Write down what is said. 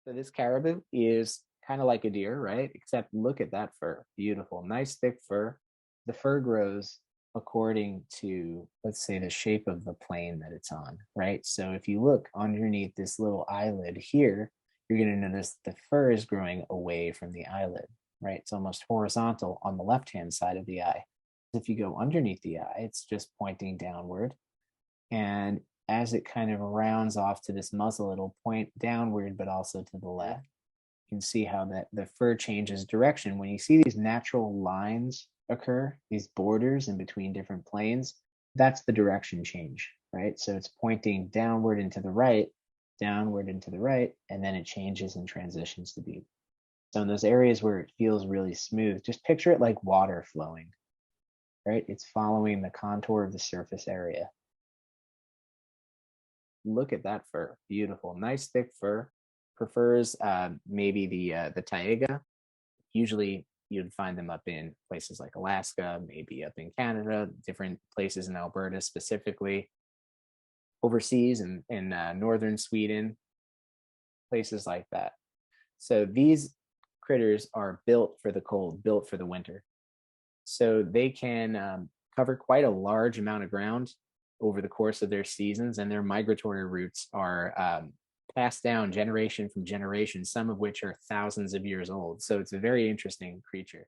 So this caribou is kind of like a deer, right? Except look at that fur. Beautiful, nice thick fur. The fur grows according to, let's say, the shape of the plane that it's on, right? So if you look underneath this little eyelid here, you're going to notice the fur is growing away from the eyelid, right? It's almost horizontal on the left-hand side of the eye. If you go underneath the eye, it's just pointing downward. And as it kind of rounds off to this muzzle, it'll point downward, but also to the left. You can see how that the fur changes direction. When you see these natural lines occur, these borders in between different planes, that's the direction change, right? So it's pointing downward and to the right, downward and to the right, and then it changes and transitions to be. So in those areas where it feels really smooth, just picture it like water flowing, right? It's following the contour of the surface area. Look at that fur. Beautiful. Nice thick fur. Prefers maybe the taiga. Usually you'd find them up in places like Alaska, maybe up in Canada, different places in Alberta specifically, overseas in northern Sweden, places like that. So these critters are built for the cold, built for the winter. So they can cover quite a large amount of ground over the course of their seasons, and their migratory routes are passed down generation from generation, some of which are thousands of years old. So it's a very interesting creature.